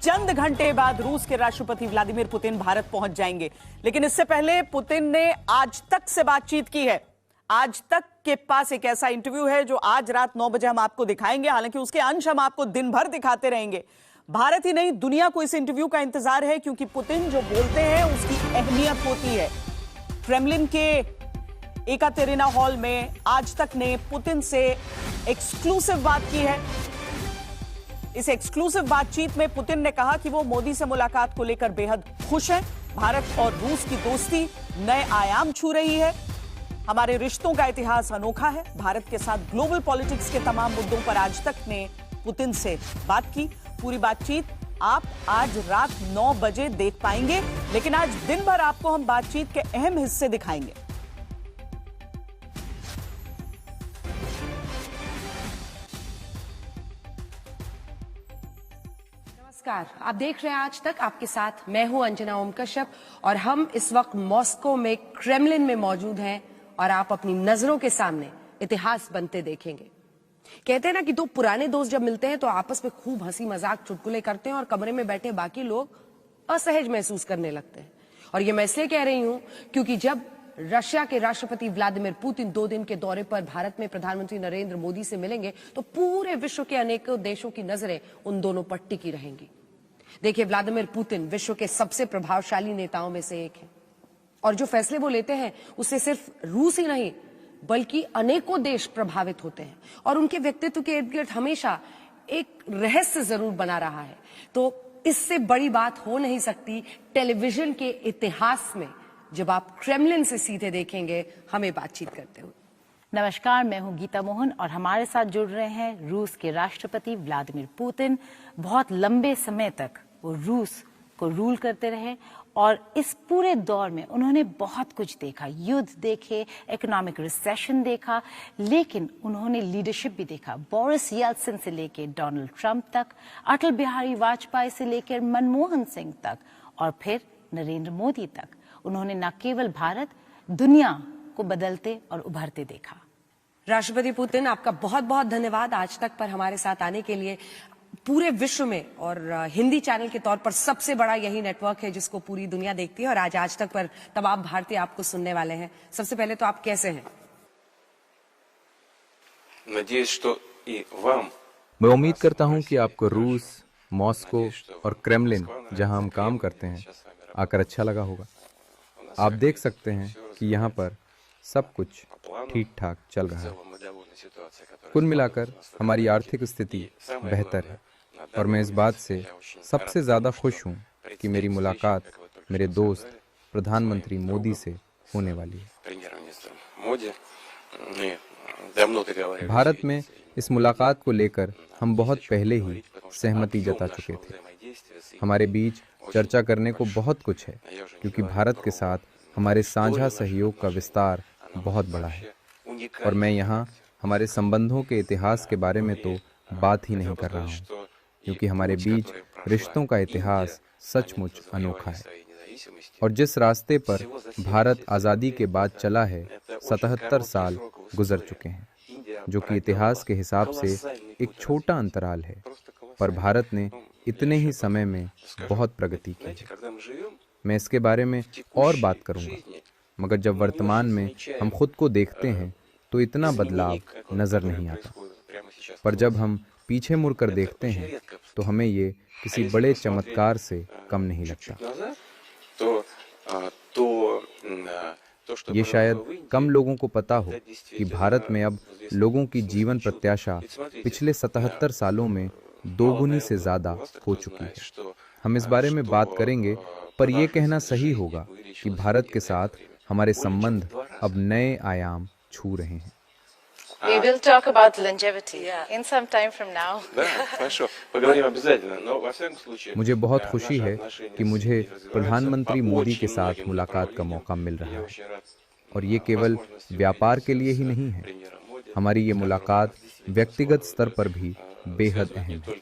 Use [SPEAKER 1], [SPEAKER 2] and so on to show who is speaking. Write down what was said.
[SPEAKER 1] चंद घंटे बाद रूस के राष्ट्रपति व्लादिमीर पुतिन भारत पहुंच जाएंगे। लेकिन इससे पहले पुतिन ने आज तक से बातचीत की है। आज तक के पास एक ऐसा इंटरव्यू है जो आज रात 9 बजे हम आपको दिखाएंगे। हालांकि उसके अंश हम आपको दिन भर दिखाते रहेंगे। भारत ही नहीं, दुनिया को इस इंटरव्यू का इंतजार है, क्योंकि पुतिन जो बोलते हैं उसकी अहमियत होती है। क्रेमलिन के एकातेरिना हॉल में आज तक ने पुतिन से एक्सक्लूसिव बात की है। इस एक्सक्लूसिव बातचीत में पुतिन ने कहा कि वो मोदी से मुलाकात को लेकर बेहद खुश हैं। भारत और रूस की दोस्ती नए आयाम छू रही है। हमारे रिश्तों का इतिहास अनोखा है। भारत के साथ ग्लोबल पॉलिटिक्स के तमाम मुद्दों पर आज तक ने पुतिन से बात की। पूरी बातचीत आप आज रात 9 बजे देख पाएंगे, लेकिन आज दिन भर आपको हम बातचीत के अहम हिस्से दिखाएंगे।
[SPEAKER 2] नमस्कार, आप देख रहे हैं आज तक। आपके साथ मैं हूं अंजना ओम कश्यप और हम इस वक्त मॉस्को में क्रेमलिन में मौजूद हैं और आप अपनी नजरों के सामने इतिहास बनते देखेंगे। कहते हैं ना कि दो पुराने दोस्त जब मिलते हैं तो आपस में खूब हंसी मजाक चुटकुले करते हैं और कमरे में बैठे बाकी लोग असहज महसूस करने लगते हैं। और ये मैं इसलिए कह रही हूं क्योंकि जब रशिया के राष्ट्रपति व्लादिमीर पुतिन 2 दिन के दौरे पर भारत में प्रधानमंत्री नरेंद्र मोदी से मिलेंगे तो पूरे विश्व के अनेकों देशों की नजरें उन दोनों पर टिकी रहेंगी। देखिए, व्लादिमीर पुतिन विश्व के सबसे प्रभावशाली नेताओं में से एक है और जो फैसले वो लेते हैं उससे सिर्फ रूस ही नहीं बल्कि अनेकों देश प्रभावित होते हैं और उनके व्यक्तित्व के इर्द गिर्द हमेशा एक रहस्य जरूर बना रहा है। तो इससे बड़ी बात हो नहीं सकती टेलीविजन के इतिहास में जब आप क्रेमलिन से सीधे देखेंगे हमें बातचीत करते हुए।
[SPEAKER 3] नमस्कार, मैं हूं गीता मोहन और हमारे साथ जुड़ रहे हैं रूस के राष्ट्रपति व्लादिमीर पुतिन। बहुत लंबे समय तक वो रूस को रूल करते रहे और इस पूरे दौर में उन्होंने बहुत कुछ देखा। युद्ध देखे, इकोनॉमिक रिसेशन देखा, लेकिन उन्होंने लीडरशिप भी देखा। बोरिस येल्त्सिन से लेकर डोनाल्ड ट्रंप तक, अटल बिहारी वाजपेयी से लेकर मनमोहन सिंह तक और फिर नरेंद्र मोदी तक। उन्होंने न केवल भारत, दुनिया को बदलते और उभरते देखा।
[SPEAKER 2] राष्ट्रपति पुतिन, आपका बहुत बहुत धन्यवाद आज तक पर हमारे साथ आने के लिए। पूरे विश्व में और हिंदी चैनल के तौर पर सबसे बड़ा यही नेटवर्क है जिसको पूरी दुनिया देखती है और आज तक पर तमाम भारतीय आपको सुनने वाले हैं। सबसे पहले तो आप कैसे हैं?
[SPEAKER 4] मैं उम्मीद करता हूं कि आपको रूस, मॉस्को और क्रेमलिन, जहां हम काम करते हैं, आकर अच्छा लगा होगा। आप देख सकते हैं कि यहाँ पर सब कुछ ठीक ठाक चल रहा है। कुल मिलाकर हमारी आर्थिक स्थिति बेहतर है और मैं इस बात से सबसे ज़्यादा खुश हूँ कि मेरी मुलाकात मेरे दोस्त प्रधानमंत्री मोदी से होने वाली है। भारत में इस मुलाकात को लेकर हम बहुत पहले ही सहमति जता चुके थे। हमारे बीच चर्चा करने को बहुत कुछ है क्योंकि भारत के साथ हमारे साझा सहयोग का विस्तार बहुत बड़ा है और मैं यहाँ हमारे संबंधों के इतिहास के बारे में तो बात ही नहीं कर रहा हूँ क्योंकि हमारे बीच रिश्तों का इतिहास सचमुच अनोखा है। और जिस रास्ते पर भारत आज़ादी के बाद चला है, 77 साल गुजर चुके हैं, जो कि इतिहास के हिसाब से एक छोटा अंतराल है, पर भारत ने इतने ही समय में बहुत प्रगति की है। मैं इसके बारे में और बात करूंगा, मगर जब वर्तमान में हम खुद को देखते हैं तो इतना बदलाव नजर नहीं आता, पर जब हम पीछे मुड़कर देखते हैं तो हमें ये किसी बड़े चमत्कार से कम नहीं लगता। ये शायद कम लोगों को पता हो कि भारत में अब लोगों की जीवन प्रत्याशा पिछले 77 सालों में दोगुनी से ज्यादा हो चुकी है। हम इस बारे में बात करेंगे, पर यह कहना सही होगा कि भारत के साथ हमारे संबंध अब नए आयाम छू रहे हैं।
[SPEAKER 3] We will talk about longevity in some time from now.
[SPEAKER 4] मुझे बहुत खुशी है कि मुझे प्रधानमंत्री मोदी के साथ मुलाकात का मौका मिल रहा है और ये केवल व्यापार के लिए ही नहीं है। हमारी ये मुलाकात व्यक्तिगत स्तर पर भी बेहद अहम है।